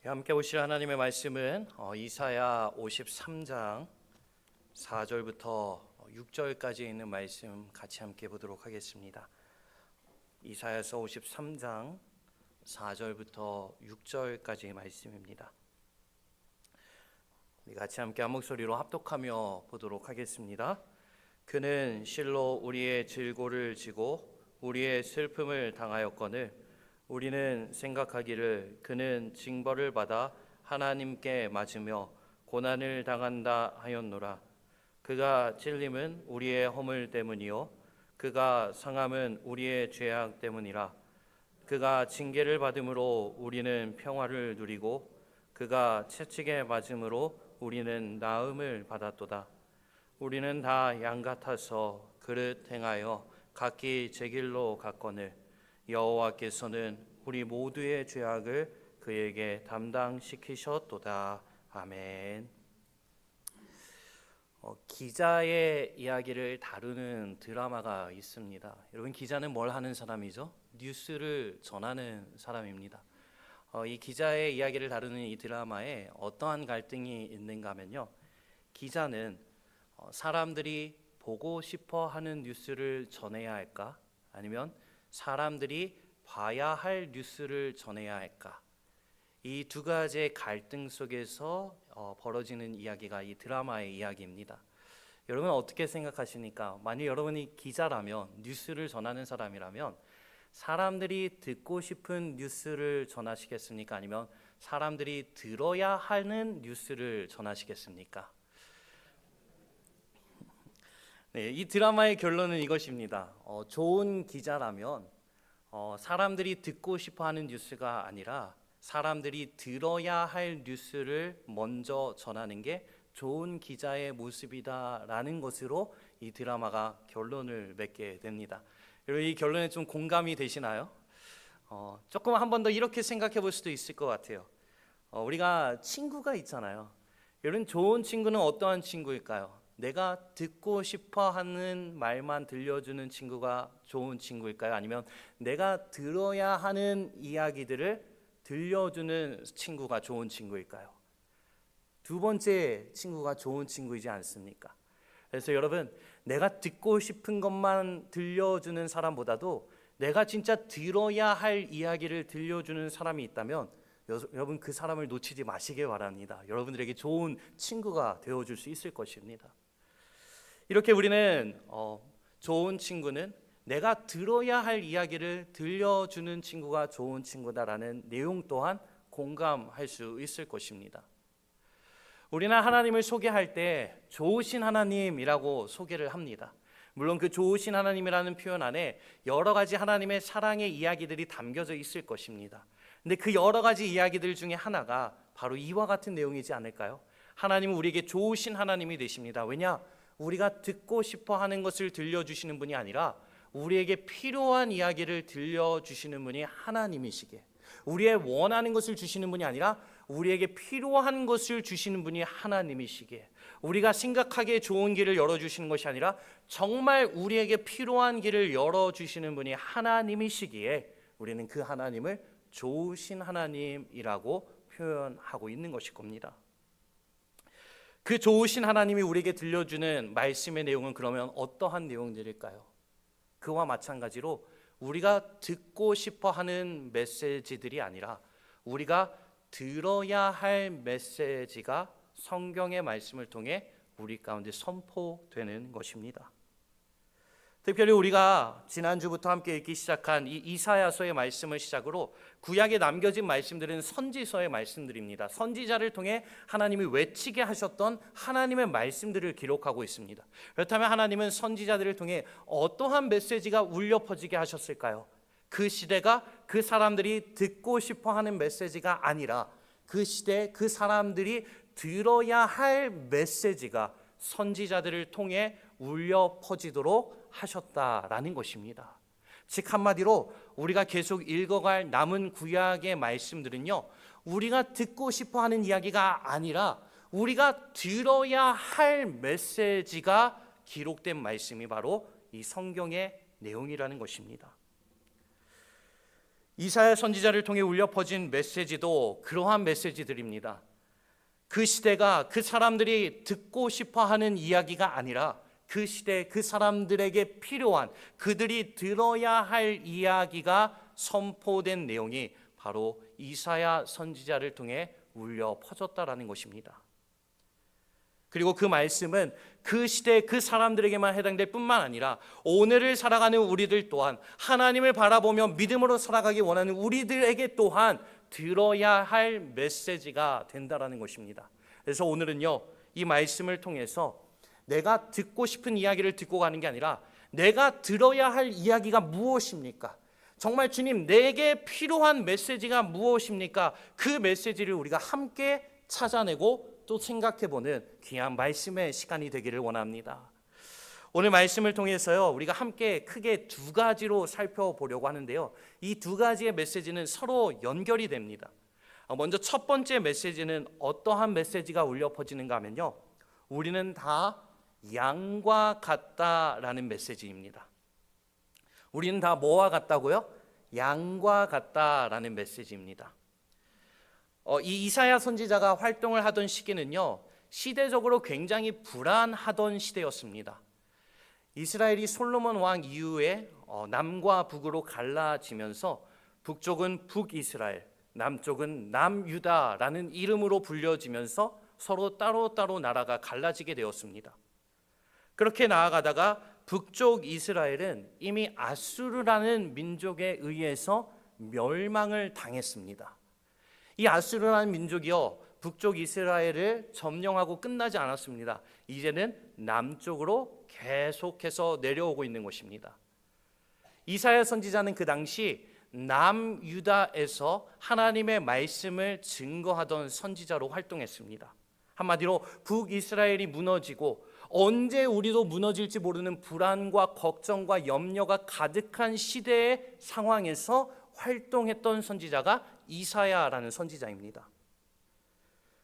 함께 보실 하나님의 말씀은 이사야 53장 4절부터 6절까지 있는 말씀 같이 함께 보도록 하겠습니다. 이사야서 53장 4절부터 6절까지의 말씀입니다. 우리 같이 함께 한 목소리로 합독하며 보도록 하겠습니다. 그는 실로 우리의 질고를 지고 우리의 슬픔을 당하였거늘 우리는 생각하기를 그는 징벌을 받아 하나님께 맞으며 고난을 당한다 하였노라. 그가 찔림은 우리의 허물 때문이요 그가 상함은 우리의 죄악 때문이라. 그가 징계를 받음으로 우리는 평화를 누리고 그가 채찍에 맞음으로 우리는 나음을 받았도다. 우리는 다 양 같아서 그릇 행하여 각기 제 길로 갔거늘 여호와께서는 우리 모두의 죄악을 그에게 담당시키셨도다. 아멘. 기자의 이야기를 다루는 드라마가 있습니다. 여러분, 기자는 뭘 하는 사람이죠? 뉴스를 전하는 사람입니다. 이 기자의 이야기를 다루는 이 드라마에 어떠한 갈등이 있는가 하면요, 기자는 사람들이 보고 싶어 하는 뉴스를 전해야 할까? 아니면 사람들이 봐야 할 뉴스를 전해야 할까? 이 두 가지의 갈등 속에서 벌어지는 이야기가 이 드라마의 이야기입니다. 여러분 어떻게 생각하십니까? 만약 여러분이 기자라면, 뉴스를 전하는 사람이라면 사람들이 듣고 싶은 뉴스를 전하시겠습니까? 아니면 사람들이 들어야 하는 뉴스를 전하시겠습니까? 네, 이 드라마의 결론은 이것입니다. 좋은 기자라면 사람들이 듣고 싶어하는 뉴스가 아니라 사람들이 들어야 할 뉴스를 먼저 전하는 게 좋은 기자의 모습이다라는 것으로 이 드라마가 결론을 맺게 됩니다. 여러분, 이 결론에 좀 공감이 되시나요? 조금 한 번 더 이렇게 생각해 볼 수도 있을 것 같아요. 우리가 친구가 있잖아요. 여러분, 좋은 친구는 어떠한 친구일까요? 내가 듣고 싶어 하는 말만 들려주는 친구가 좋은 친구일까요? 아니면 내가 들어야 하는 이야기들을 들려주는 친구가 좋은 친구일까요? 두 번째 친구가 좋은 친구이지 않습니까? 그래서 여러분, 내가 듣고 싶은 것만 들려주는 사람보다도 내가 진짜 들어야 할 이야기를 들려주는 사람이 있다면 여러분, 그 사람을 놓치지 마시길 바랍니다. 여러분들에게 좋은 친구가 되어줄 수 있을 것입니다. 이렇게 우리는 좋은 친구는 내가 들어야 할 이야기를 들려주는 친구가 좋은 친구다라는 내용 또한 공감할 수 있을 것입니다. 우리는 하나님을 소개할 때 좋으신 하나님이라고 소개를 합니다. 물론 그 좋으신 하나님이라는 표현 안에 여러 가지 하나님의 사랑의 이야기들이 담겨져 있을 것입니다. 근데 그 여러 가지 이야기들 중에 하나가 바로 이와 같은 내용이지 않을까요? 하나님은 우리에게 좋으신 하나님이 되십니다. 왜냐? 우리가 듣고 싶어 하는 것을 들려주시는 분이 아니라 우리에게 필요한 이야기를 들려주시는 분이 하나님이시기에, 우리의 원하는 것을 주시는 분이 아니라 우리에게 필요한 것을 주시는 분이 하나님이시기에, 우리가 생각하기에 좋은 길을 열어주시는 것이 아니라 정말 우리에게 필요한 길을 열어주시는 분이 하나님이시기에 우리는 그 하나님을 좋으신 하나님이라고 표현하고 있는 것일 겁니다. 그 좋으신 하나님이 우리에게 들려주는 말씀의 내용은 그러면 어떠한 내용들일까요? 그와 마찬가지로 우리가 듣고 싶어 하는 메시지들이 아니라 우리가 들어야 할 메시지가 성경의 말씀을 통해 우리 가운데 선포되는 것입니다. 특별히 우리가 지난주부터 함께 읽기 시작한 이 이사야서의 말씀을 시작으로 구약에 남겨진 말씀들은 선지서의 말씀들입니다. 선지자를 통해 하나님이 외치게 하셨던 하나님의 말씀들을 기록하고 있습니다. 그렇다면 하나님은 선지자들을 통해 어떠한 메시지가 울려 퍼지게 하셨을까요? 그 시대가 그 사람들이 듣고 싶어하는 메시지가 아니라 그 시대 그 사람들이 들어야 할 메시지가 선지자들을 통해 울려 퍼지도록 하셨다라는 것입니다. 즉 한마디로 우리가 계속 읽어갈 남은 구약의 말씀들은요, 우리가 듣고 싶어하는 이야기가 아니라 우리가 들어야 할 메시지가 기록된 말씀이 바로 이 성경의 내용이라는 것입니다. 이사야 선지자를 통해 울려 퍼진 메시지도 그러한 메시지들입니다. 그 시대가 그 사람들이 듣고 싶어하는 이야기가 아니라 그 시대 그 사람들에게 필요한 그들이 들어야 할 이야기가 선포된 내용이 바로 이사야 선지자를 통해 울려 퍼졌다라는 것입니다. 그리고 그 말씀은 그 시대 그 사람들에게만 해당될 뿐만 아니라 오늘을 살아가는 우리들 또한 하나님을 바라보며 믿음으로 살아가기 원하는 우리들에게 또한 들어야 할 메시지가 된다라는 것입니다. 그래서 오늘은요, 이 말씀을 통해서 내가 듣고 싶은 이야기를 듣고 가는 게 아니라 내가 들어야 할 이야기가 무엇입니까? 정말 주님, 내게 필요한 메시지가 무엇입니까? 그 메시지를 우리가 함께 찾아내고 또 생각해보는 귀한 말씀의 시간이 되기를 원합니다. 오늘 말씀을 통해서요, 우리가 함께 크게 두 가지로 살펴보려고 하는데요, 이 두 가지의 메시지는 서로 연결이 됩니다. 먼저 첫 번째 메시지는 어떠한 메시지가 울려 퍼지는가 하면요, 우리는 다 양과 같다라는 메시지입니다. 우리는 다 뭐와 같다고요? 양과 같다라는 메시지입니다. 이 이사야 선지자가 활동을 하던 시기는요, 시대적으로 굉장히 불안하던 시대였습니다. 이스라엘이 솔로몬 왕 이후에 남과 북으로 갈라지면서 북쪽은 북이스라엘, 남쪽은 남유다라는 이름으로 불려지면서 서로 따로따로 나라가 갈라지게 되었습니다. 그렇게 나아가다가 북쪽 이스라엘은 이미 아수르라는 민족에 의해서 멸망을 당했습니다. 이 아수르라는 민족이요, 북쪽 이스라엘을 점령하고 끝나지 않았습니다. 이제는 남쪽으로 계속해서 내려오고 있는 것입니다. 이사야 선지자는 그 당시 남유다에서 하나님의 말씀을 증거하던 선지자로 활동했습니다. 한마디로 북이스라엘이 무너지고 언제 우리도 무너질지 모르는 불안과 걱정과 염려가 가득한 시대의 상황에서 활동했던 선지자가 이사야라는 선지자입니다.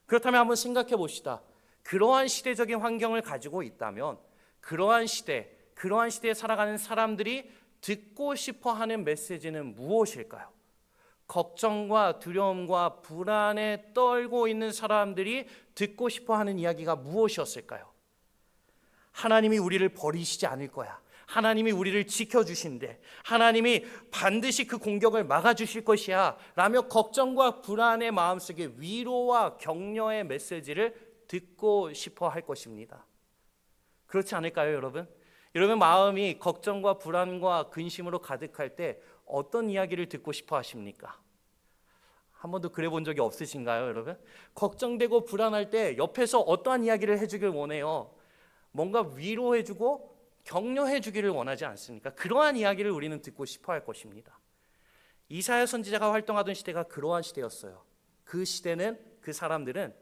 그렇다면 한번 생각해 봅시다. 그러한 시대적인 환경을 가지고 있다면 그러한 시대에 살아가는 사람들이 듣고 싶어하는 메시지는 무엇일까요? 걱정과 두려움과 불안에 떨고 있는 사람들이 듣고 싶어하는 이야기가 무엇이었을까요? 하나님이 우리를 버리시지 않을 거야. 하나님이 우리를 지켜주신대. 하나님이 반드시 그 공격을 막아주실 것이야 라며 걱정과 불안의 마음속에 위로와 격려의 메시지를 듣고 싶어 할 것입니다. 그렇지 않을까요, 여러분? 여러분 마음이 걱정과 불안과 근심으로 가득할 때 어떤 이야기를 듣고 싶어 하십니까? 한 번도 그래 본 적이 없으신가요, 여러분? 걱정되고 불안할 때 옆에서 어떠한 이야기를 해주길 원해요? 뭔가 위로해주고 격려해주기를 원하지 않습니까? 그러한 이야기를 우리는 듣고 싶어 할 것입니다. 이사야 선지자가 활동하던 시대가 그러한 시대였어요. 그 시대는, 그 사람들은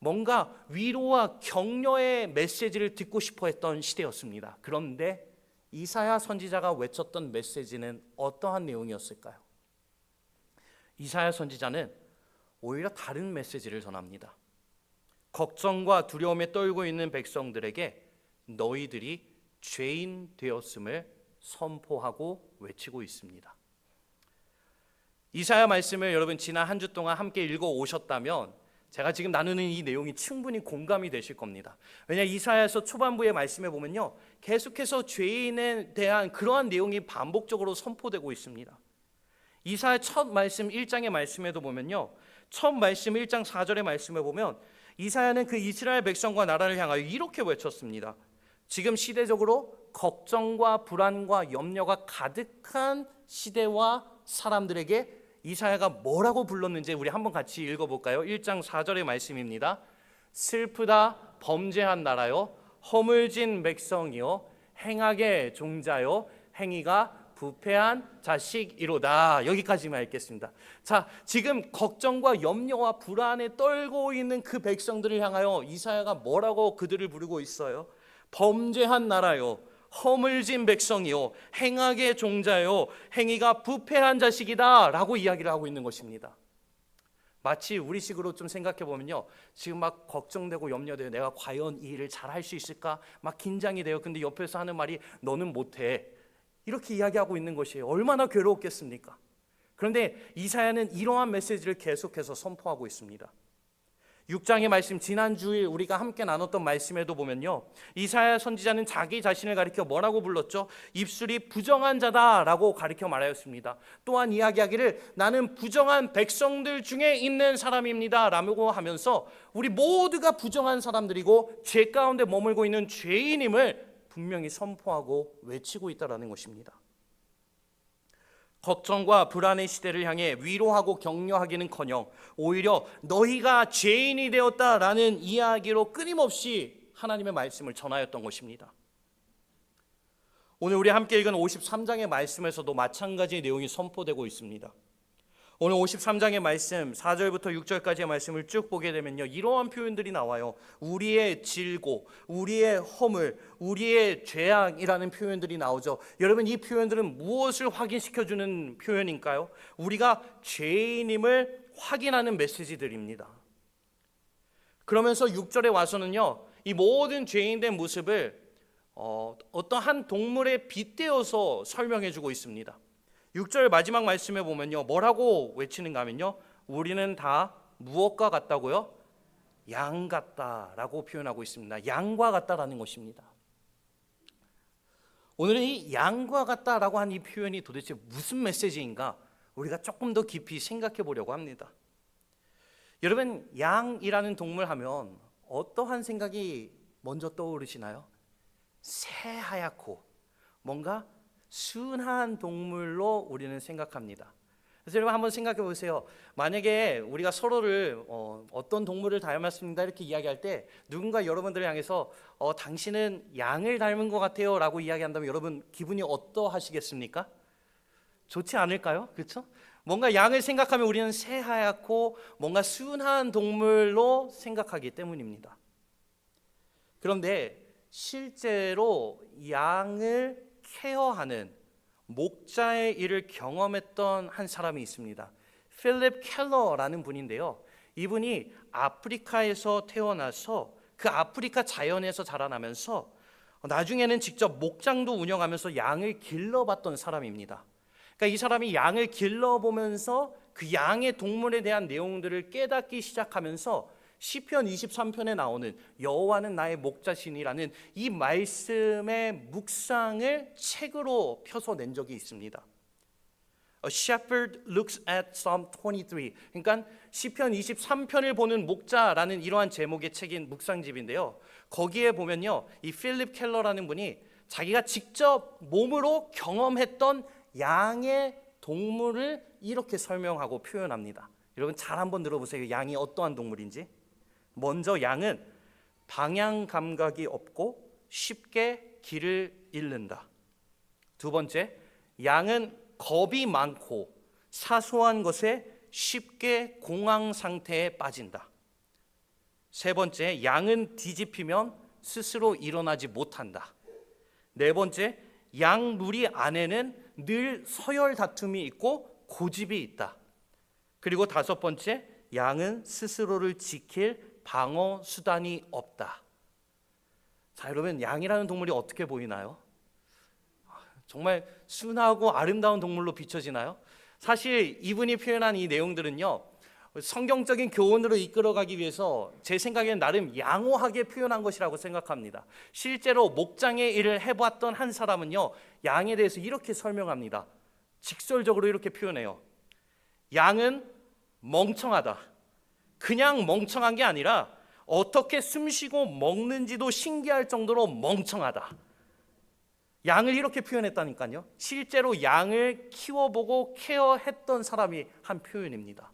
뭔가 위로와 격려의 메시지를 듣고 싶어 했던 시대였습니다. 그런데 이사야 선지자가 외쳤던 메시지는 어떠한 내용이었을까요? 이사야 선지자는 오히려 다른 메시지를 전합니다. 걱정과 두려움에 떨고 있는 백성들에게 너희들이 죄인 되었음을 선포하고 외치고 있습니다. 이사야 말씀을 여러분 지난 한 주 동안 함께 읽어 오셨다면 제가 지금 나누는 이 내용이 충분히 공감이 되실 겁니다. 왜냐하면 이사야서 초반부의 말씀에 보면요, 계속해서 죄인에 대한 그러한 내용이 반복적으로 선포되고 있습니다. 이사야 첫 말씀 1장의 말씀에도 보면요, 첫 말씀 1장 4절의 말씀에 보면 이사야는 그 이스라엘 백성과 나라를 향하여 이렇게 외쳤습니다. 지금 시대적으로 걱정과 불안과 염려가 가득한 시대와 사람들에게 이사야가 뭐라고 불렀는지 우리 한번 같이 읽어볼까요? 1장 4절의 말씀입니다. 슬프다 범죄한 나라요, 허물진 백성이요, 행악의 종자요, 행위가 부패한 자식이로다. 여기까지만 읽겠습니다. 자, 지금 걱정과 염려와 불안에 떨고 있는 그 백성들을 향하여 이사야가 뭐라고 그들을 부르고 있어요? 범죄한 나라요, 허물진 백성이요, 행악의 종자요, 행위가 부패한 자식이다 라고 이야기를 하고 있는 것입니다. 마치 우리식으로 좀 생각해 보면요, 지금 막 걱정되고 염려돼요. 내가 과연 이 일을 잘 할 수 있을까? 막 긴장이 돼요. 근데 옆에서 하는 말이 너는 못해, 이렇게 이야기하고 있는 것이에요. 얼마나 괴로웠겠습니까? 그런데 이사야는 이러한 메시지를 계속해서 선포하고 있습니다. 6장의 말씀, 지난 주일 우리가 함께 나눴던 말씀에도 보면요, 이사야 선지자는 자기 자신을 가리켜 뭐라고 불렀죠? 입술이 부정한 자다라고 가리켜 말하였습니다. 또한 이야기하기를 나는 부정한 백성들 중에 있는 사람입니다 라고 하면서 우리 모두가 부정한 사람들이고 죄 가운데 머물고 있는 죄인임을 분명히 선포하고 외치고 있다는 것입니다. 걱정과 불안의 시대를 향해 위로하고 격려하기는커녕 오히려 너희가 죄인이 되었다라는 이야기로 끊임없이 하나님의 말씀을 전하였던 것입니다. 오늘 우리 함께 읽은 53장의 말씀에서도 마찬가지의 내용이 선포되고 있습니다. 오늘 53장의 말씀 4절부터 6절까지의 말씀을 쭉 보게 되면요, 이러한 표현들이 나와요. 우리의 질고, 우리의 허물, 우리의 죄악이라는 표현들이 나오죠. 여러분, 이 표현들은 무엇을 확인시켜주는 표현일까요? 우리가 죄인임을 확인하는 메시지들입니다. 그러면서 6절에 와서는요, 이 모든 죄인된 모습을 어떤 한 동물에 빗대어서 설명해주고 있습니다. 6절 마지막 말씀에 보면요, 뭐라고 외치는가 하면요, 우리는 다 무엇과 같다고요? 양 같다라고 표현하고 있습니다. 양과 같다라는 것입니다. 오늘은 이 양과 같다라고 한 이 표현이 도대체 무슨 메시지인가 우리가 조금 더 깊이 생각해 보려고 합니다. 여러분, 양이라는 동물 하면 어떠한 생각이 먼저 떠오르시나요? 새하얗고 뭔가 순한 동물로 우리는 생각합니다. 그래서 여러분 한번 생각해 보세요. 만약에 우리가 서로를 어떤 동물을 닮았습니다 이렇게 이야기할 때 누군가 여러분들을 향해서 당신은 양을 닮은 것 같아요 라고 이야기한다면 여러분 기분이 어떠하시겠습니까? 좋지 않을까요? 그렇죠? 뭔가 양을 생각하면 우리는 새하얗고 뭔가 순한 동물로 생각하기 때문입니다. 그런데 실제로 양을 케어하는 목자의 일을 경험했던 한 사람이 있습니다. 필립 켈러라는 분인데요, 이분이 아프리카에서 태어나서 그 아프리카 자연에서 자라나면서 나중에는 직접 목장도 운영하면서 양을 길러봤던 사람입니다. 그러니까 이 사람이 양을 길러보면서 그 양의 동물에 대한 내용들을 깨닫기 시작하면서 시편 23편에 나오는 여호와는 나의 목자시니라는 이 말씀의 묵상을 책으로 펴서 낸 적이 있습니다. A shepherd looks at Psalm 23. 그러니까 시편 23편을 보는 목자라는 이러한 제목의 책인 묵상집인데요. 거기에 보면요, 이 필립 켈러라는 분이 자기가 직접 몸으로 경험했던 양의 동물을 이렇게 설명하고 표현합니다. 여러분 잘 한번 들어보세요. 양이 어떠한 동물인지. 먼저 양은 방향 감각이 없고 쉽게 길을 잃는다. 두 번째, 양은 겁이 많고 사소한 것에 쉽게 공황 상태에 빠진다. 세 번째, 양은 뒤집히면 스스로 일어나지 못한다. 네 번째, 양 무리 안에는 늘 서열 다툼이 있고 고집이 있다. 그리고 다섯 번째, 양은 스스로를 지킬 방어 수단이 없다. 자, 여러분, 양이라는 동물이 어떻게 보이나요? 정말 순하고 아름다운 동물로 비춰지나요? 사실 이분이 표현한 이 내용들은요, 성경적인 교훈으로 이끌어가기 위해서 제 생각에는 나름 양호하게 표현한 것이라고 생각합니다. 실제로 목장의 일을 해봤던 한 사람은요, 양에 대해서 이렇게 설명합니다. 직설적으로 이렇게 표현해요. 양은 멍청하다. 그냥 멍청한 게 아니라 어떻게 숨쉬고 먹는지도 신기할 정도로 멍청하다. 양을 이렇게 표현했다니까요. 실제로 양을 키워보고 케어했던 사람이 한 표현입니다.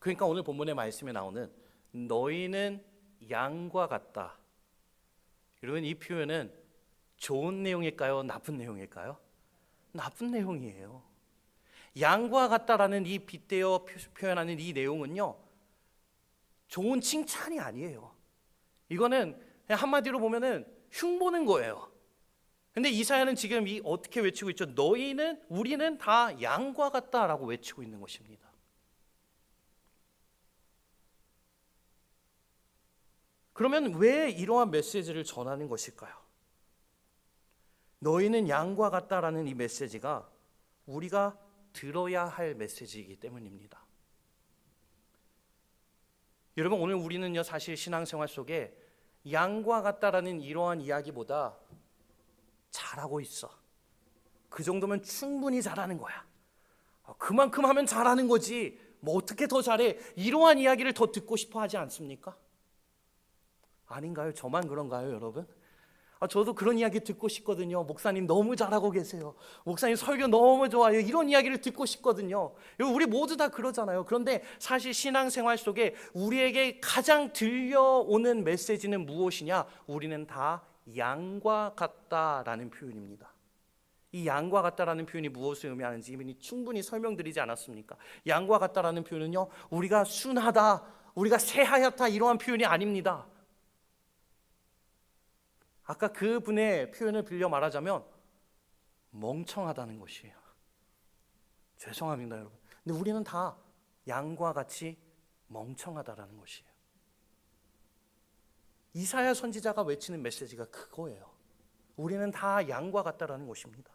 그러니까 오늘 본문의 말씀에 나오는 너희는 양과 같다. 여러분, 이 표현은 좋은 내용일까요? 나쁜 내용일까요? 나쁜 내용이에요. 양과 같다라는 이 빗대어 표현하는 이 내용은요, 좋은 칭찬이 아니에요. 이거는 그냥 한마디로 보면은 흉보는 거예요. 근데 이사야는 지금 어떻게 외치고 있죠? 우리는 다 양과 같다라고 외치고 있는 것입니다. 그러면 왜 이러한 메시지를 전하는 것일까요? 너희는 양과 같다라는 이 메시지가 우리가 들어야 할 메시지이기 때문입니다. 여러분, 오늘 우리는요, 사실 신앙생활 속에 양과 같다라는 이러한 이야기보다 잘하고 있어, 그 정도면 충분히 잘하는 거야, 그만큼 하면 잘하는 거지, 뭐 어떻게 더 잘해, 이러한 이야기를 더 듣고 싶어 하지 않습니까? 아닌가요? 저만 그런가요, 여러분? 저도 그런 이야기 듣고 싶거든요. 목사님 너무 잘하고 계세요. 목사님 설교 너무 좋아요. 이런 이야기를 듣고 싶거든요. 우리 모두 다 그러잖아요. 그런데 사실 신앙생활 속에 우리에게 가장 들려오는 메시지는 무엇이냐? 우리는 다 양과 같다라는 표현입니다. 이 양과 같다라는 표현이 무엇을 의미하는지 이미 충분히 설명드리지 않았습니까? 양과 같다라는 표현은요, 우리가 순하다, 우리가 새하얗다, 이러한 표현이 아닙니다. 아까 그분의 표현을 빌려 말하자면 멍청하다는 것이에요. 죄송합니다, 여러분. 근데 우리는 다 양과 같이 멍청하다라는 것이에요. 이사야 선지자가 외치는 메시지가 그거예요. 우리는 다 양과 같다라는 것입니다.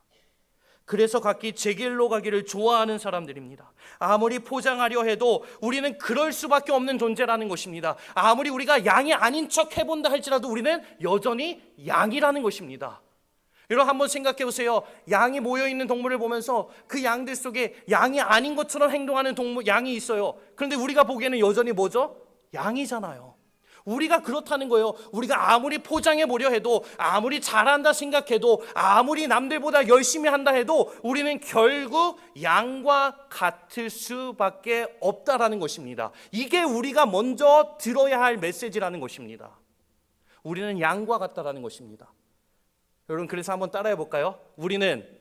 그래서 각기 제 길로 가기를 좋아하는 사람들입니다. 아무리 포장하려 해도 우리는 그럴 수밖에 없는 존재라는 것입니다. 아무리 우리가 양이 아닌 척 해본다 할지라도 우리는 여전히 양이라는 것입니다. 여러분, 한번 생각해 보세요. 양이 모여있는 동물을 보면서 그 양들 속에 양이 아닌 것처럼 행동하는 양이 있어요. 그런데 우리가 보기에는 여전히 뭐죠? 양이잖아요. 우리가 그렇다는 거예요. 우리가 아무리 포장해 보려 해도, 아무리 잘한다 생각해도, 아무리 남들보다 열심히 한다 해도 우리는 결국 양과 같을 수밖에 없다라는 것입니다. 이게 우리가 먼저 들어야 할 메시지라는 것입니다. 우리는 양과 같다라는 것입니다. 여러분, 그래서 한번 따라해 볼까요? 우리는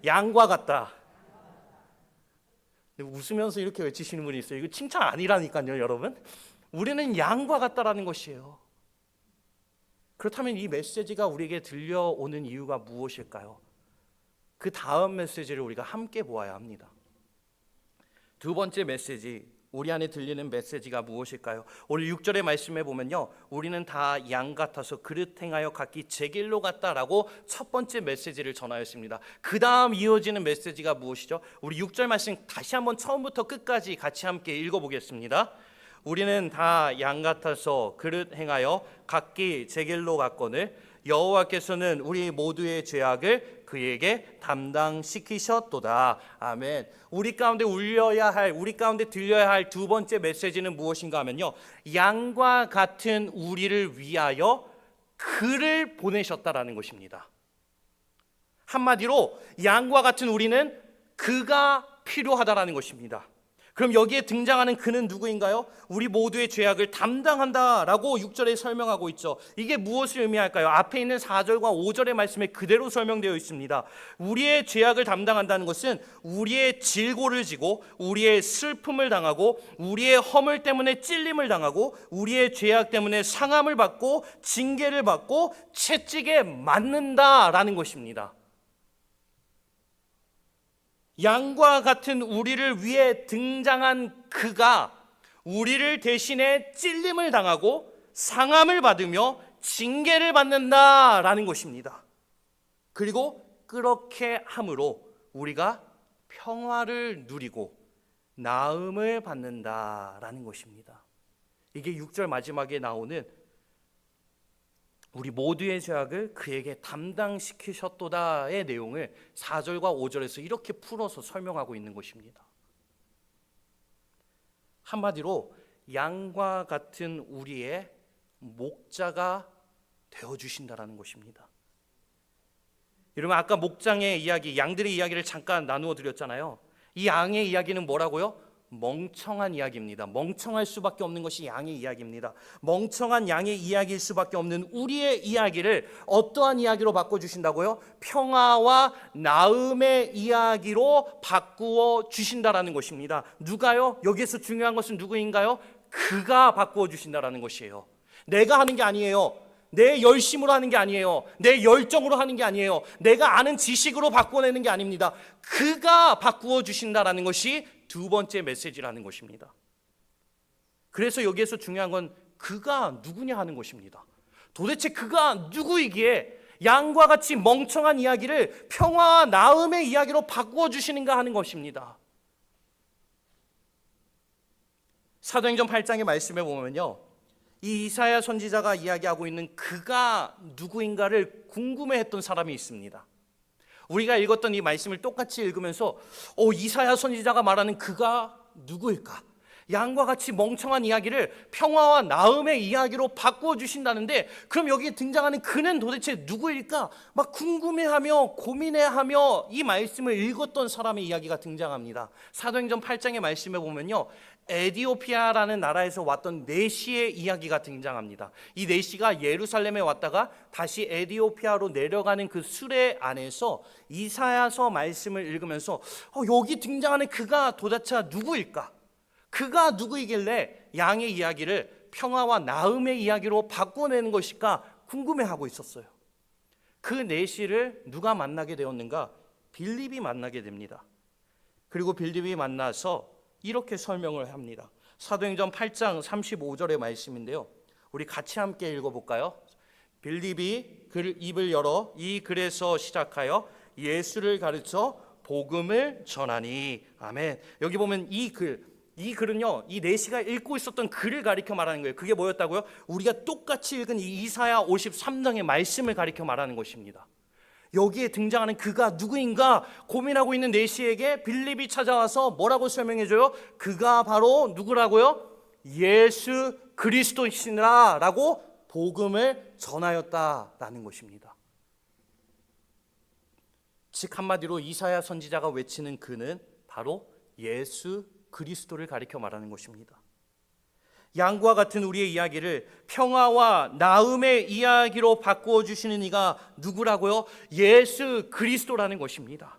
양과 같다. 웃으면서 이렇게 외치시는 분이 있어요. 이거 칭찬 아니라니까요, 여러분. 우리는 양과 같다라는 것이에요. 그렇다면 이 메시지가 우리에게 들려오는 이유가 무엇일까요? 그 다음 메시지를 우리가 함께 보아야 합니다. 두 번째 메시지, 우리 안에 들리는 메시지가 무엇일까요? 오늘 6절의 말씀에 보면요, 우리는 다 양 같아서 그릇 행하여 각기 제 길로 갔다라고 첫 번째 메시지를 전하였습니다. 그 다음 이어지는 메시지가 무엇이죠? 우리 6절 말씀 다시 한번 처음부터 끝까지 같이 함께 읽어보겠습니다. 우리는 다 양 같아서 그릇 행하여 각기 제 길로 갔거늘 여호와께서는 우리 모두의 죄악을 그에게 담당시키셨도다. 아멘. 우리 가운데 울려야 할, 우리 가운데 들려야 할 두 번째 메시지는 무엇인가 하면요, 양과 같은 우리를 위하여 그를 보내셨다라는 것입니다. 한마디로 양과 같은 우리는 그가 필요하다라는 것입니다. 그럼 여기에 등장하는 그는 누구인가요? 우리 모두의 죄악을 담당한다라고 6절에 설명하고 있죠. 이게 무엇을 의미할까요? 앞에 있는 4절과 5절의 말씀에 그대로 설명되어 있습니다. 우리의 죄악을 담당한다는 것은 우리의 질고를 지고 우리의 슬픔을 당하고 우리의 허물 때문에 찔림을 당하고 우리의 죄악 때문에 상함을 받고 징계를 받고 채찍에 맞는다라는 것입니다. 양과 같은 우리를 위해 등장한 그가 우리를 대신해 찔림을 당하고 상함을 받으며 징계를 받는다라는 것입니다. 그리고 그렇게 함으로 우리가 평화를 누리고 나음을 받는다라는 것입니다. 이게 6절 마지막에 나오는 우리 모두의 죄악을 그에게 담당시키셨도다의 내용을 4절과 5절에서 이렇게 풀어서 설명하고 있는 것입니다. 한마디로 양과 같은 우리의 목자가 되어주신다라는 것입니다. 여러분, 아까 목장의 이야기, 양들의 이야기를 잠깐 나누어 드렸잖아요. 이 양의 이야기는 뭐라고요? 멍청한 이야기입니다. 멍청할 수밖에 없는 것이 양의 이야기입니다. 멍청한 양의 이야기일 수밖에 없는 우리의 이야기를 어떠한 이야기로 바꿔주신다고요? 평화와 나음의 이야기로 바꾸어 주신다라는 것입니다. 누가요? 여기에서 중요한 것은 누구인가요? 그가 바꾸어 주신다라는 것이에요. 내가 하는 게 아니에요. 내 열심으로 하는 게 아니에요. 내 열정으로 하는 게 아니에요. 내가 아는 지식으로 바꿔내는 게 아닙니다. 그가 바꾸어 주신다라는 것이 두 번째 메시지라는 것입니다. 그래서 여기에서 중요한 건 그가 누구냐 하는 것입니다. 도대체 그가 누구이기에 양과 같이 멍청한 이야기를 평화와 나음의 이야기로 바꾸어 주시는가 하는 것입니다. 사도행전 8장의 말씀에 보면요, 이 이사야 선지자가 이야기하고 있는 그가 누구인가를 궁금해했던 사람이 있습니다. 우리가 읽었던 이 말씀을 똑같이 읽으면서 이사야 선지자가 말하는 그가 누구일까? 양과 같이 멍청한 이야기를 평화와 나음의 이야기로 바꾸어 주신다는데, 그럼 여기에 등장하는 그는 도대체 누구일까? 막 궁금해하며 고민해하며 이 말씀을 읽었던 사람의 이야기가 등장합니다. 사도행전 8장의 말씀에 보면요, 에디오피아라는 나라에서 왔던 네시의 이야기가 등장합니다. 이 네시가 예루살렘에 왔다가 다시 에디오피아로 내려가는 그 수레 안에서 이사야서 말씀을 읽으면서 여기 등장하는 그가 도대체 누구일까? 그가 누구이길래 양의 이야기를 평화와 나음의 이야기로 바꿔내는 것일까 궁금해하고 있었어요. 그 네시를 누가 만나게 되었는가? 빌립이 만나게 됩니다. 그리고 빌립이 만나서 이렇게 설명을 합니다. 사도행전 8장 35절의 말씀인데요, 우리 같이 함께 읽어볼까요? 빌립이 입을 열어 이 글에서 시작하여 예수를 가르쳐 복음을 전하니. 아멘. 여기 보면 이 글은요, 이 네시가 읽고 있었던 글을 가리켜 말하는 거예요. 그게 뭐였다고요? 우리가 똑같이 읽은 이 이사야 53장의 말씀을 가리켜 말하는 것입니다. 여기에 등장하는 그가 누구인가 고민하고 있는 네시에게 빌립이 찾아와서 뭐라고 설명해줘요? 그가 바로 누구라고요? 예수 그리스도이시라 라고 복음을 전하였다라는 것입니다. 즉 한마디로 이사야 선지자가 외치는 그는 바로 예수 그리스도를 가리켜 말하는 것입니다. 양과 같은 우리의 이야기를 평화와 나음의 이야기로 바꾸어 주시는 이가 누구라고요? 예수 그리스도라는 것입니다.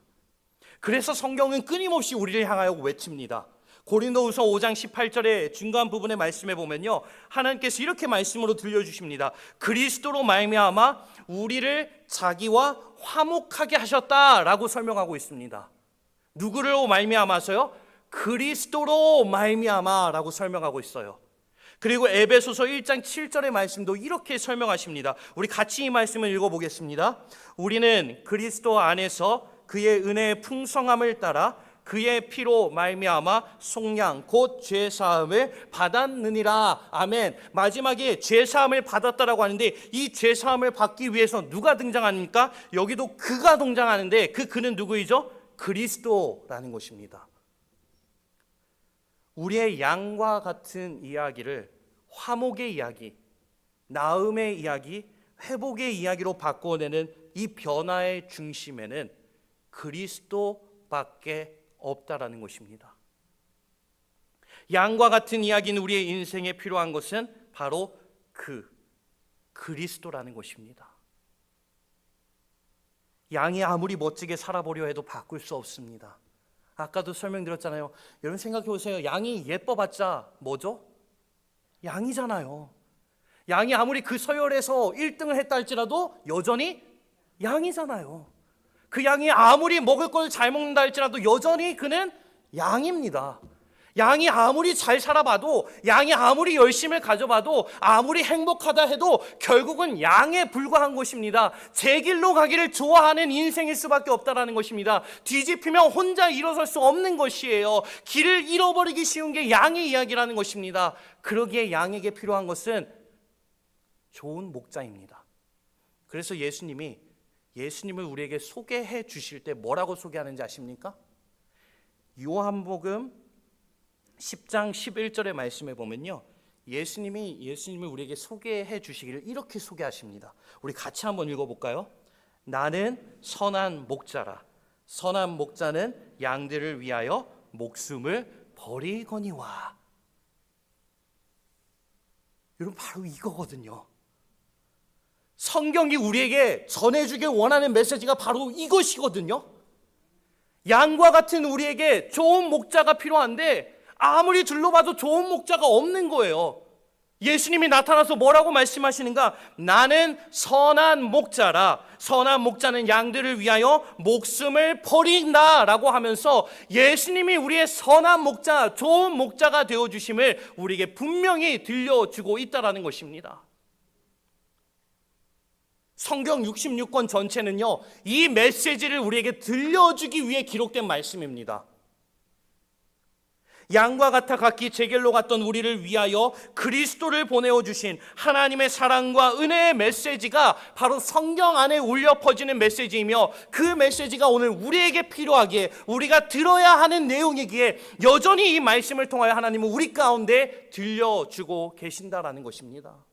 그래서 성경은 끊임없이 우리를 향하여 외칩니다. 고린도후서 5장 18절의 중간 부분의 말씀에 보면요, 하나님께서 이렇게 말씀으로 들려주십니다. 그리스도로 말미암아 우리를 자기와 화목하게 하셨다라고 설명하고 있습니다. 누구로 말미암아서요? 그리스도로 말미암아라고 설명하고 있어요. 그리고 에베소서 1장 7절의 말씀도 이렇게 설명하십니다. 우리 같이 이 말씀을 읽어보겠습니다. 우리는 그리스도 안에서 그의 은혜의 풍성함을 따라 그의 피로 말미암아 속량 곧 죄사함을 받았느니라. 아멘. 마지막에 죄사함을 받았다라고 하는데, 이 죄사함을 받기 위해서 누가 등장합니까? 여기도 그가 등장하는데, 그는 누구이죠? 그리스도라는 것입니다. 우리의 양과 같은 이야기를 화목의 이야기, 나음의 이야기, 회복의 이야기로 바꿔내는 이 변화의 중심에는 그리스도밖에 없다라는 것입니다. 양과 같은 이야기는 우리의 인생에 필요한 것은 바로 그리스도라는 것입니다. 양이 아무리 멋지게 살아보려 해도 바꿀 수 없습니다. 아까도 설명드렸잖아요. 여러분 생각해 보세요. 양이 예뻐봤자 뭐죠? 양이잖아요. 양이 아무리 그 서열에서 1등을 했다 할지라도 여전히 양이잖아요. 그 양이 아무리 먹을 걸 잘 먹는다 할지라도 여전히 그는 양입니다. 양이 아무리 잘 살아봐도, 양이 아무리 열심을 가져봐도, 아무리 행복하다 해도 결국은 양에 불과한 것입니다. 제 길로 가기를 좋아하는 인생일 수밖에 없다라는 것입니다. 뒤집히면 혼자 일어설 수 없는 것이에요. 길을 잃어버리기 쉬운 게 양의 이야기라는 것입니다. 그러기에 양에게 필요한 것은 좋은 목자입니다. 그래서 예수님을 우리에게 소개해 주실 때 뭐라고 소개하는지 아십니까? 요한복음 10장 11절의 말씀에 보면요, 예수님을 우리에게 소개해 주시기를 이렇게 소개하십니다. 우리 같이 한번 읽어볼까요? 나는 선한 목자라. 선한 목자는 양들을 위하여 목숨을 버리거니와. 여러분, 바로 이거거든요. 성경이 우리에게 전해주길 원하는 메시지가 바로 이것이거든요. 양과 같은 우리에게 좋은 목자가 필요한데 아무리 둘러봐도 좋은 목자가 없는 거예요. 예수님이 나타나서 뭐라고 말씀하시는가? 나는 선한 목자라. 선한 목자는 양들을 위하여 목숨을 버린다 라고 하면서 예수님이 우리의 선한 목자, 좋은 목자가 되어주심을 우리에게 분명히 들려주고 있다는 것입니다. 성경 66권 전체는요, 이 메시지를 우리에게 들려주기 위해 기록된 말씀입니다. 양과 같아 각기 제 길로 갔던 우리를 위하여 그리스도를 보내어 주신 하나님의 사랑과 은혜의 메시지가 바로 성경 안에 울려 퍼지는 메시지이며, 그 메시지가 오늘 우리에게 필요하기에, 우리가 들어야 하는 내용이기에 여전히 이 말씀을 통하여 하나님은 우리 가운데 들려주고 계신다라는 것입니다.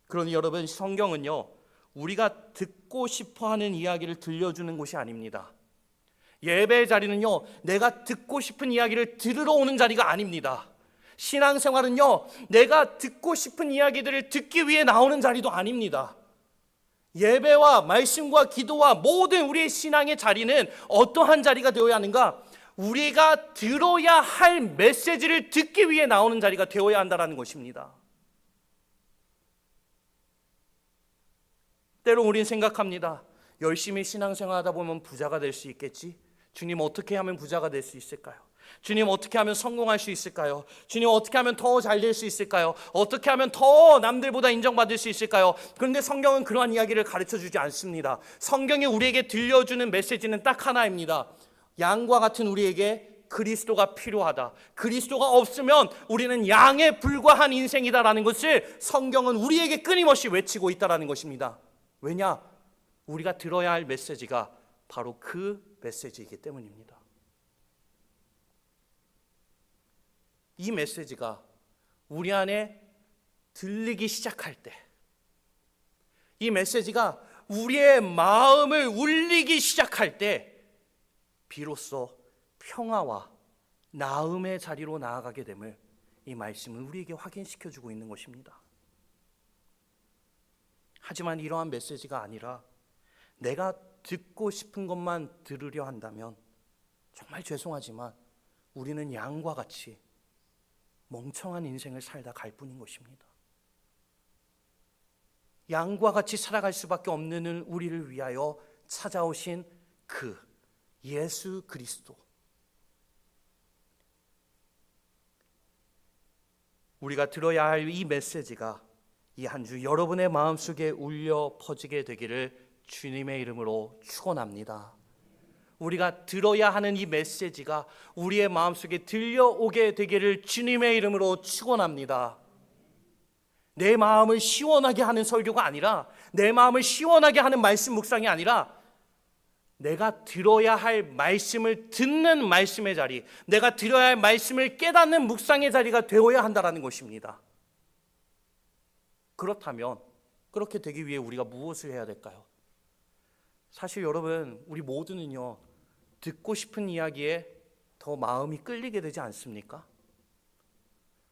그러니 여러분, 성경은요, 우리가 듣고 싶어하는 이야기를 들려주는 곳이 아닙니다. 예배의 자리는요, 내가 듣고 싶은 이야기를 들으러 오는 자리가 아닙니다. 신앙생활은요, 내가 듣고 싶은 이야기들을 듣기 위해 나오는 자리도 아닙니다. 예배와 말씀과 기도와 모든 우리의 신앙의 자리는 어떠한 자리가 되어야 하는가? 우리가 들어야 할 메시지를 듣기 위해 나오는 자리가 되어야 한다는 것입니다. 때로 우리는 생각합니다. 열심히 신앙생활 하다 보면 부자가 될 수 있겠지? 주님, 어떻게 하면 부자가 될 수 있을까요? 주님, 어떻게 하면 성공할 수 있을까요? 주님, 어떻게 하면 더 잘 될 수 있을까요? 어떻게 하면 더 남들보다 인정받을 수 있을까요? 그런데 성경은 그러한 이야기를 가르쳐 주지 않습니다. 성경이 우리에게 들려주는 메시지는 딱 하나입니다. 양과 같은 우리에게 그리스도가 필요하다. 그리스도가 없으면 우리는 양에 불과한 인생이다라는 것을 성경은 우리에게 끊임없이 외치고 있다는 것입니다. 왜냐? 우리가 들어야 할 메시지가 바로 그 메시지이기 때문입니다. 이 메시지가 우리 안에 들리기 시작할 때, 이 메시지가 우리의 마음을 울리기 시작할 때, 비로소 평화와 나음의 자리로 나아가게 됨을 이 말씀은 우리에게 확인시켜주고 있는 것입니다. 하지만 이러한 메시지가 아니라 내가 듣고 싶은 것만 들으려 한다면 정말 죄송하지만 우리는 양과 같이 멍청한 인생을 살다 갈 뿐인 것입니다. 양과 같이 살아갈 수밖에 없는 우리를 위하여 찾아오신 그 예수 그리스도, 우리가 들어야 할 이 메시지가 이 한 주 여러분의 마음속에 울려 퍼지게 되기를 주님의 이름으로 축원합니다. 우리가 들어야 하는 이 메시지가 우리의 마음속에 들려오게 되기를 주님의 이름으로 축원합니다. 내 마음을 시원하게 하는 설교가 아니라, 내 마음을 시원하게 하는 말씀 묵상이 아니라, 내가 들어야 할 말씀을 듣는 말씀의 자리, 내가 들어야 할 말씀을 깨닫는 묵상의 자리가 되어야 한다는 것입니다. 그렇다면 그렇게 되기 위해 우리가 무엇을 해야 될까요? 사실 여러분, 우리 모두는요, 듣고 싶은 이야기에 더 마음이 끌리게 되지 않습니까?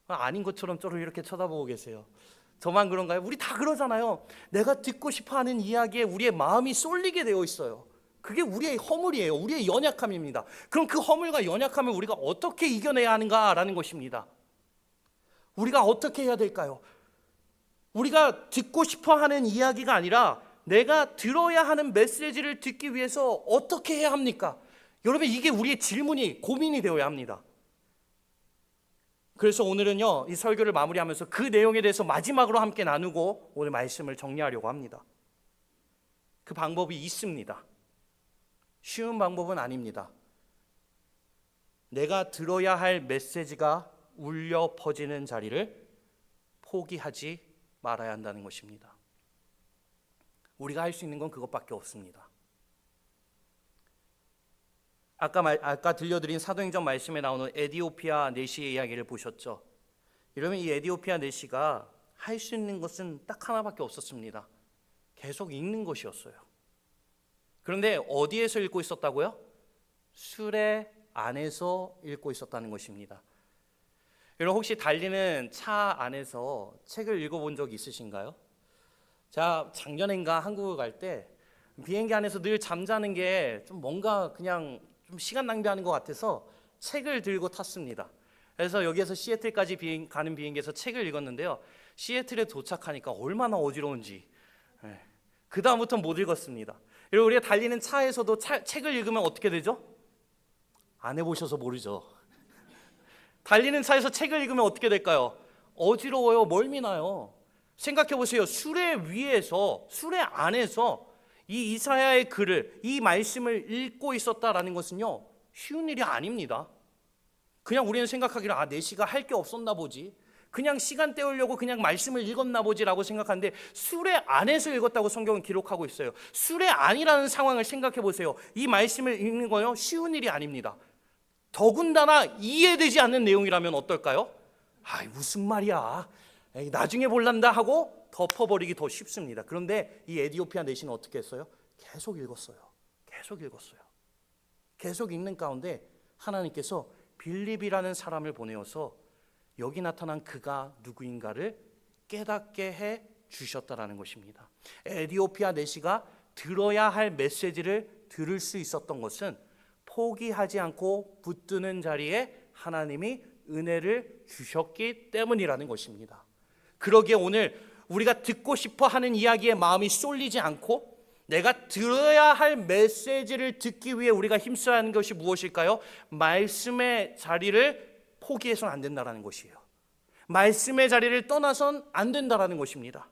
아닌 것처럼 저를 이렇게 쳐다보고 계세요. 저만 그런가요? 우리 다 그러잖아요. 내가 듣고 싶어하는 이야기에 우리의 마음이 쏠리게 되어 있어요. 그게 우리의 허물이에요. 우리의 연약함입니다. 그럼 그 허물과 연약함을 우리가 어떻게 이겨내야 하는가라는 것입니다. 우리가 어떻게 해야 될까요? 우리가 듣고 싶어하는 이야기가 아니라 내가 들어야 하는 메시지를 듣기 위해서 어떻게 해야 합니까? 여러분, 이게 우리의 질문이, 고민이 되어야 합니다. 그래서 오늘은요, 이 설교를 마무리하면서 그 내용에 대해서 마지막으로 함께 나누고 오늘 말씀을 정리하려고 합니다. 그 방법이 있습니다. 쉬운 방법은 아닙니다. 내가 들어야 할 메시지가 울려 퍼지는 자리를 포기하지 말아야 한다는 것입니다. 우리가 할 수 있는 건 그것밖에 없습니다. 아까 들려드린 사도행전 말씀에 나오는 에디오피아 내시의 이야기를 보셨죠? 이러면 이 에디오피아 내시가 할 수 있는 것은 딱 하나밖에 없었습니다. 계속 읽는 것이었어요. 그런데 어디에서 읽고 있었다고요? 수레 안에서 읽고 있었다는 것입니다. 여러분, 혹시 달리는 차 안에서 책을 읽어본 적 있으신가요? 자, 작년인가 한국을 갈 때 비행기 안에서 늘 잠자는 게 좀 뭔가 그냥 좀 시간 낭비하는 것 같아서 책을 들고 탔습니다. 그래서 여기에서 시애틀까지 가는 비행기에서 책을 읽었는데요. 시애틀에 도착하니까 얼마나 어지러운지 그 다음부터는 못 읽었습니다. 그리고 우리가 달리는 차에서도 책을 읽으면 어떻게 되죠? 안 해보셔서 모르죠. 달리는 차에서 책을 읽으면 어떻게 될까요? 어지러워요. 멀미나요. 생각해 보세요. 수레 위에서, 수레 안에서 이 이사야의 글을, 이 말씀을 읽고 있었다라는 것은요, 쉬운 일이 아닙니다. 그냥 우리는 생각하기를 내시가 할 게 없었나 보지, 그냥 시간 때우려고 그냥 말씀을 읽었나 보지라고 생각하는데, 수레 안에서 읽었다고 성경은 기록하고 있어요. 수레 안이라는 상황을 생각해 보세요. 이 말씀을 읽는 거요, 쉬운 일이 아닙니다. 더군다나 이해되지 않는 내용이라면 어떨까요? 무슨 말이야, 나중에 볼란다 하고 덮어버리기 더 쉽습니다. 그런데 이 에디오피아 내시는 어떻게 했어요? 계속 읽었어요. 계속 읽는 가운데 하나님께서 빌립이라는 사람을 보내어서 여기 나타난 그가 누구인가를 깨닫게 해 주셨다라는 것입니다. 에디오피아 내시가 들어야 할 메시지를 들을 수 있었던 것은 포기하지 않고 붙드는 자리에 하나님이 은혜를 주셨기 때문이라는 것입니다. 그러기에 오늘 우리가 듣고 싶어 하는 이야기에 마음이 쏠리지 않고 내가 들어야 할 메시지를 듣기 위해 우리가 힘써야 하는 것이 무엇일까요? 말씀의 자리를 포기해서는 안 된다는 것이에요. 말씀의 자리를 떠나선 안 된다는 것입니다.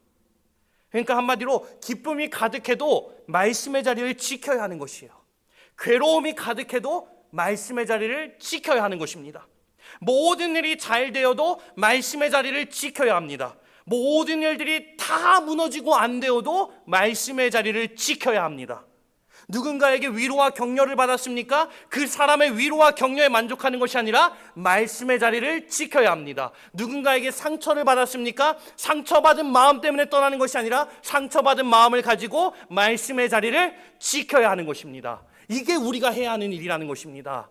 그러니까 한마디로 기쁨이 가득해도 말씀의 자리를 지켜야 하는 것이에요. 괴로움이 가득해도 말씀의 자리를 지켜야 하는 것입니다. 모든 일이 잘 되어도 말씀의 자리를 지켜야 합니다. 모든 일들이 다 무너지고 안 되어도 말씀의 자리를 지켜야 합니다. 누군가에게 위로와 격려를 받았습니까? 그 사람의 위로와 격려에 만족하는 것이 아니라 말씀의 자리를 지켜야 합니다. 누군가에게 상처를 받았습니까? 상처받은 마음 때문에 떠나는 것이 아니라 상처받은 마음을 가지고 말씀의 자리를 지켜야 하는 것입니다. 이게 우리가 해야 하는 일이라는 것입니다.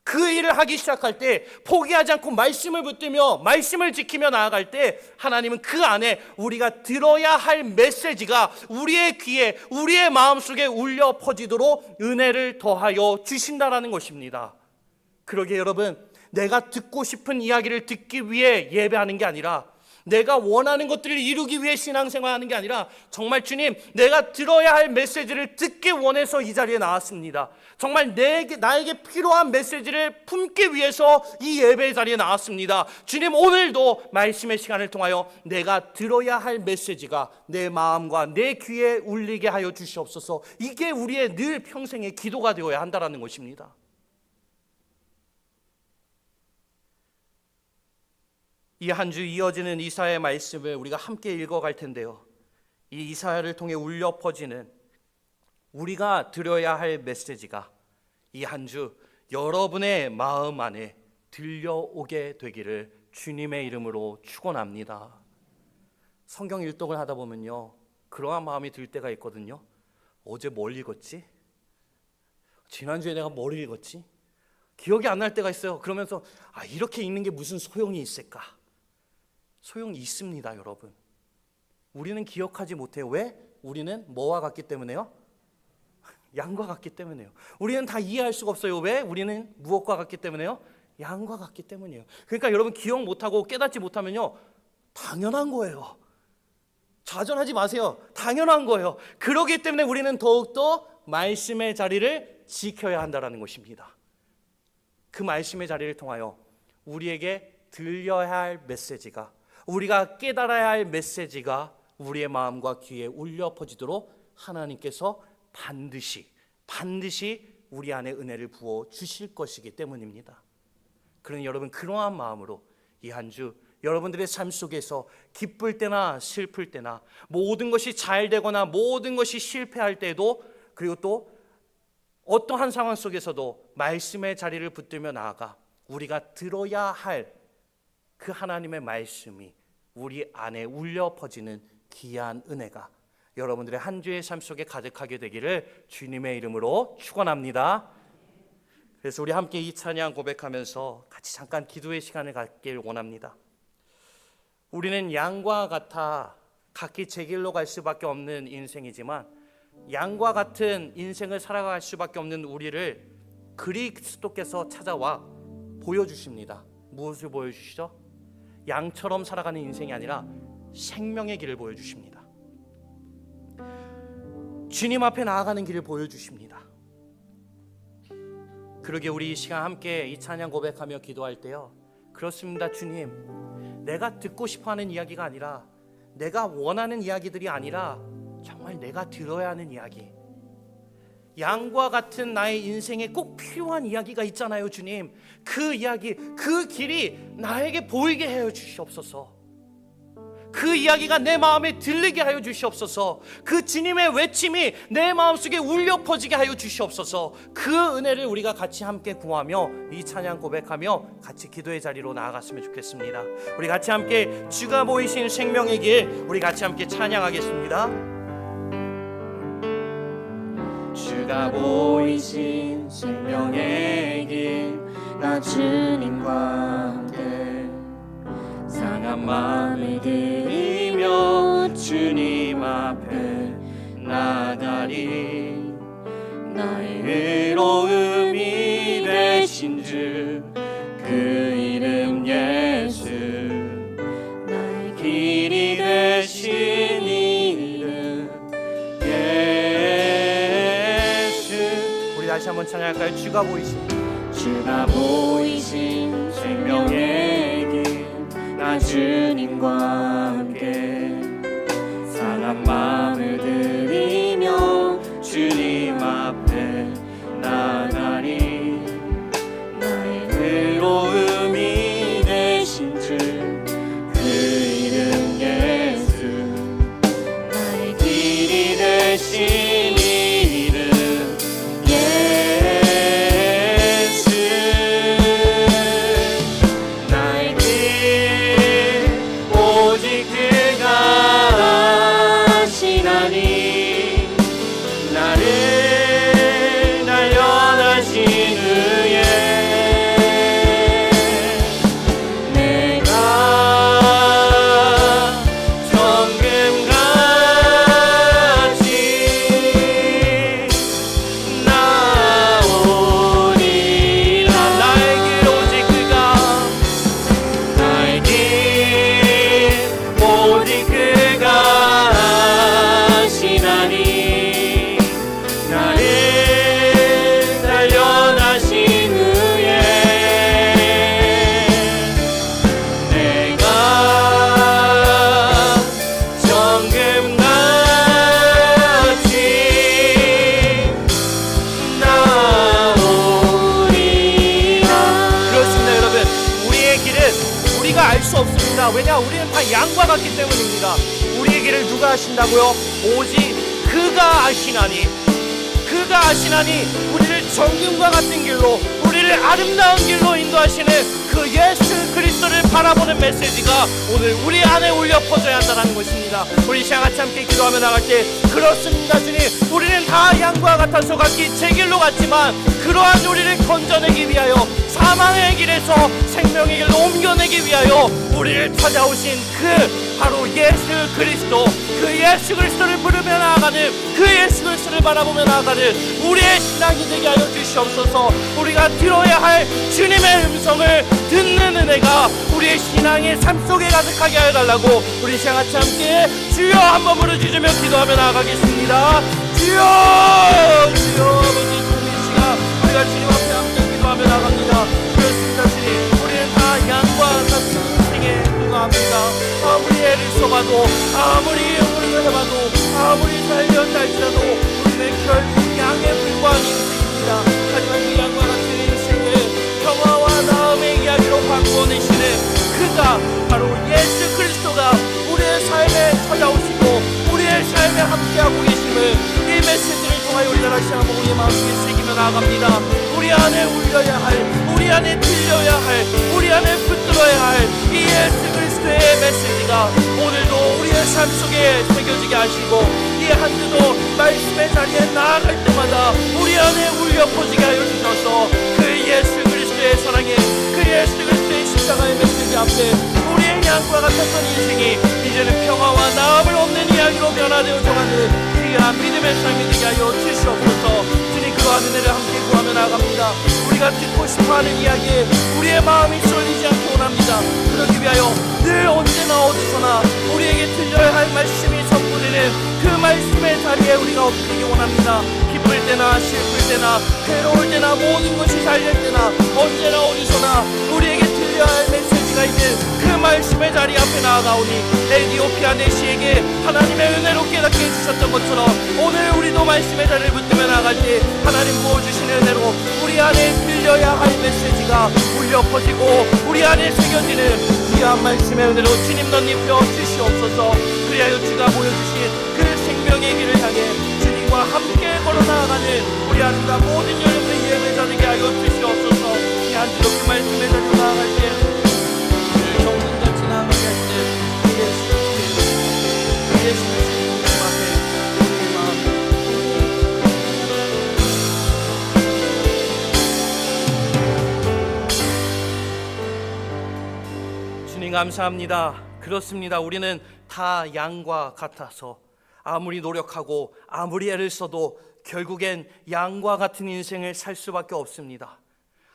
그 일을 하기 시작할 때 포기하지 않고 말씀을 붙들며 말씀을 지키며 나아갈 때 하나님은 그 안에 우리가 들어야 할 메시지가 우리의 귀에, 우리의 마음속에 울려 퍼지도록 은혜를 더하여 주신다라는 것입니다. 그러기에 여러분, 내가 듣고 싶은 이야기를 듣기 위해 예배하는 게 아니라, 내가 원하는 것들을 이루기 위해 신앙생활하는 게 아니라, 정말 주님, 내가 들어야 할 메시지를 듣기 원해서 이 자리에 나왔습니다. 정말 나에게 필요한 메시지를 품기 위해서 이 예배 자리에 나왔습니다. 주님, 오늘도 말씀의 시간을 통하여 내가 들어야 할 메시지가 내 마음과 내 귀에 울리게 하여 주시옵소서. 이게 우리의 늘 평생의 기도가 되어야 한다는 것입니다. 이 한 주 이어지는 이사야의 말씀을 우리가 함께 읽어갈 텐데요, 이 이사야를 통해 울려 퍼지는 우리가 들어야 할 메시지가 이 한 주 여러분의 마음 안에 들려오게 되기를 주님의 이름으로 축원합니다. 성경 일독을 하다 보면요, 그러한 마음이 들 때가 있거든요. 어제 뭘 읽었지? 지난주에 내가 뭘 읽었지? 기억이 안 날 때가 있어요. 그러면서 이렇게 읽는 게 무슨 소용이 있을까? 소용이 있습니다, 여러분. 우리는 기억하지 못해요. 왜? 우리는 뭐와 같기 때문에요? 양과 같기 때문에요. 우리는 다 이해할 수가 없어요. 왜? 우리는 무엇과 같기 때문에요? 양과 같기 때문이에요. 그러니까 여러분, 기억 못하고 깨닫지 못하면요, 당연한 거예요. 좌절하지 마세요. 당연한 거예요. 그렇기 때문에 우리는 더욱더 말씀의 자리를 지켜야 한다는 것입니다. 그 말씀의 자리를 통하여 우리에게 들려야 할 메시지가, 우리가 깨달아야 할 메시지가 우리의 마음과 귀에 울려 퍼지도록 하나님께서 반드시 우리 안에 은혜를 부어 주실 것이기 때문입니다. 그러니 여러분, 그러한 마음으로 이 한 주 여러분들의 삶 속에서 기쁠 때나 슬플 때나, 모든 것이 잘 되거나 모든 것이 실패할 때도, 그리고 또 어떠한 상황 속에서도 말씀의 자리를 붙들며 나아가 우리가 들어야 할 그 하나님의 말씀이 우리 안에 울려 퍼지는 귀한 은혜가 여러분들의 한 주의 삶 속에 가득하게 되기를 주님의 이름으로 축원합니다. 그래서 우리 함께 이 찬양 고백하면서 같이 잠깐 기도의 시간을 갖길 원합니다. 우리는 양과 같아 각기 제 길로 갈 수밖에 없는 인생이지만, 양과 같은 인생을 살아갈 수밖에 없는 우리를 그리스도께서 찾아와 보여주십니다. 무엇을 보여주시죠? 양처럼 살아가는 인생이 아니라 생명의 길을 보여주십니다. 주님 앞에 나아가는 길을 보여주십니다. 그러게 우리 이 시간 함께 이 찬양 고백하며 기도할 때요, 그렇습니다. 주님, 내가 듣고 싶어하는 이야기가 아니라 내가 원하는 이야기들이 아니라 정말 내가 들어야 하는 이야기, 양과 같은 나의 인생에 꼭 필요한 이야기가 있잖아요. 주님, 그 이야기, 그 길이 나에게 보이게 하여 주시옵소서. 그 이야기가 내 마음에 들리게 하여 주시옵소서. 그 주님의 외침이 내 마음속에 울려 퍼지게 하여 주시옵소서. 그 은혜를 우리가 같이 함께 구하며 이 찬양 고백하며 같이 기도의 자리로 나아갔으면 좋겠습니다. 우리 같이 함께 주가 보이신 생명의 길, 우리 같이 함께 찬양하겠습니다. 주가 보이신 생명의 길, 나 주님과 함께 상한 마음을 들이며 주님 앞에 나가리. 나의 의로움이 되신 주, 그 이름 예수, 나의 길이 되신 이름 예수. 우리 다시 한번 찬양할까요? 주가 보이신 생명의 길, 나 주님과 함께 상한 마음을 들이며 주님 앞에 나가리. 나의 의로움이 되신 주, 그 이름 예수, 나의 길이 되신 이름 예수. 나의 길 오직 그가 하시나니, 나를 단련하신 후에 내가 정금같이 나오리라. 나의 길 오직 그가, 나의 길 오직 그가 하시나니, 나를 단련하신 후에 내가 정금같이 나오리라. 그렇습니다, 여러분. 우리의 길은 우리가 알 수 없습니다. 왜냐? 우리는 다 양과 같기 때문입니다. 우리의 길을 누가 하신다고요? 오직 그가 아시나니. 그가 아시나니 우리를 정금과 같은 길로, 우리를 아름다운 길로 인도하시는 그 예수 그리스도를 바라보는 메시지가 오늘 우리 안에 울려 퍼져야 한다는 것입니다. 우리 시간 같이 함께 기도하며 나갈 때, 그렇습니다 주님, 우리는 다 양과 같아서 각기 제 길로 갔지만 그러한 우리를 건져내기 위하여, 사망의 길에서 생명의 길로 옮겨내기 위하여 우리를 찾아오신 그 바로 예수 그리스도, 그 예수 그리스도를 부르며 나아가는, 그 예수 그리스도를 바라보며 나아가는 우리의 신앙이 되게 하여 주시옵소서. 우리가 들어야 할 주님의 음성을 듣는 은혜가 우리의 신앙의 삶 속에 가득하게 하여 달라고 우리 시간 같이 함께 주여 한번 부르짖으며 기도하며 나아가겠습니다. 주여, 주여. 아버지, 주님 시간 우리가 주님 앞에 함께 기도하며 나갑니다. 그렇습니다 주님, 우리는 다 양과 같은 인생에 불과합니다. 아무리 애를 써봐도, 아무리 노력을 해봐도, 아무리 살려다 할지라도 우리는 결국 양에 불과한 인생입니다. 하지만 그 양과 같은 인생을 평화와 나음의 이야기로 바꾸어내시는 그가 바로 예수 그리스도가 우리의 삶에 찾아오시고 우리의 삶에 함께하고 계심을 이 메시지를 통하여 우리가 다시 한번 우리의 마음속에 새기며 나아갑니다. 우리 안에 울려야 할, 우리 안에 들려야 할, 우리 안에 붙들어야 할 이 예수 그리스도의 메시지가 오늘도 우리의 삶 속에 새겨지게 하시고, 이 한 주도 말씀의 자리에 나아갈 때마다 우리 안에 울려 퍼지게 하여 주셔서 그 예수 그리스도의 사랑에, 그 예수 그리스도의 십자가의 메시지 앞에 우리의 양과 같았던 인생이 이제는 평화와 나음을 얻는 이야기로 변화되어져가는 귀한 믿음의 삶이 되게 하여 주시옵소서. 주님, 그러한 은혜를 함께 구하며 나아갑니다. 우리가 듣고 싶어하는 이야기에 우리의 마음이 쏠리지 않게 원합니다. 그러기 위하여 늘 언제나 어디서나 우리에게 들려야 할 말씀이 선포되는 그 말씀의 자리에 우리가 엎드리기 원합니다. 기쁠 때나 슬플 때나 괴로울 때나 모든 것이 잘 될 때나 언제나 어디서나 우리에게 들려야 할 메시지 메시지가 있는 그 말씀의 자리 앞에 나아가오니 에디오피아 내시에게 하나님의 은혜로 깨닫게 해주셨던 것처럼 오늘 우리도 말씀의 자리를 붙들며 나아갈 때 하나님 부어주시는 은혜로 우리 안에 들려야 할 메시지가 울려 퍼지고 우리 안에 새겨지는 귀한 말씀의 은혜로 주님 덧입혀 주시옵소서. 그리하여 주가 보여주신 그 생명의 길을 향해 주님과 함께 걸어 나아가는 우리 아름다운 모든 여러분의 예배자 되게 하여 주시옵소서. 이 한 주도 그 말씀의 자리로 나아갈 때 그 정문같이 나아가게 할 때 예수님의 주님 앞에 우리의 마음 주님 감사합니다. 그렇습니다. 우리는 다 양과 같아서 아무리 노력하고 아무리 애를 써도 결국엔 양과 같은 인생을 살 수밖에 없습니다.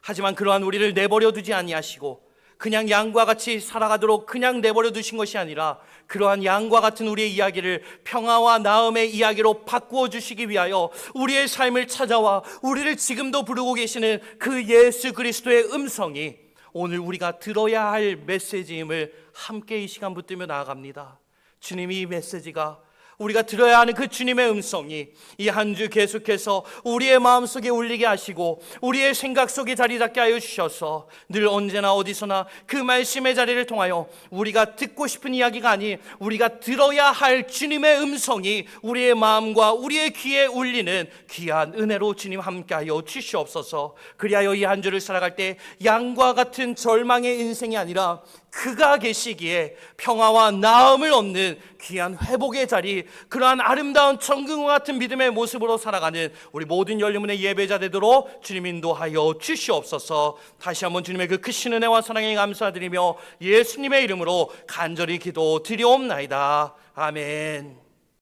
하지만 그러한 우리를 내버려 두지 아니하시고 그냥 양과 같이 살아가도록 그냥 내버려 두신 것이 아니라 그러한 양과 같은 우리의 이야기를 평화와 나음의 이야기로 바꾸어 주시기 위하여 우리의 삶을 찾아와 우리를 지금도 부르고 계시는 그 예수 그리스도의 음성이 오늘 우리가 들어야 할 메시지임을 함께 이 시간 붙들며 나아갑니다. 주님이 이 메시지가 우리가 들어야 하는 그 주님의 음성이 이 한 주 계속해서 우리의 마음속에 울리게 하시고 우리의 생각 속에 자리 잡게 하여 주셔서 늘 언제나 어디서나 그 말씀의 자리를 통하여 우리가 듣고 싶은 이야기가 아닌 우리가 들어야 할 주님의 음성이 우리의 마음과 우리의 귀에 울리는 귀한 은혜로 주님 함께 하여 주시옵소서. 그리하여 이 한 주를 살아갈 때 양과 같은 절망의 인생이 아니라 그가 계시기에 평화와 나음을 얻는 귀한 회복의 자리, 그러한 아름다운 정금과 같은 믿음의 모습으로 살아가는 우리 모든 열린문의 예배자 되도록 주님 인도하여 주시옵소서. 다시 한번 주님의 그 크신 은혜와 사랑에 감사드리며 예수님의 이름으로 간절히 기도드리옵나이다. 아멘.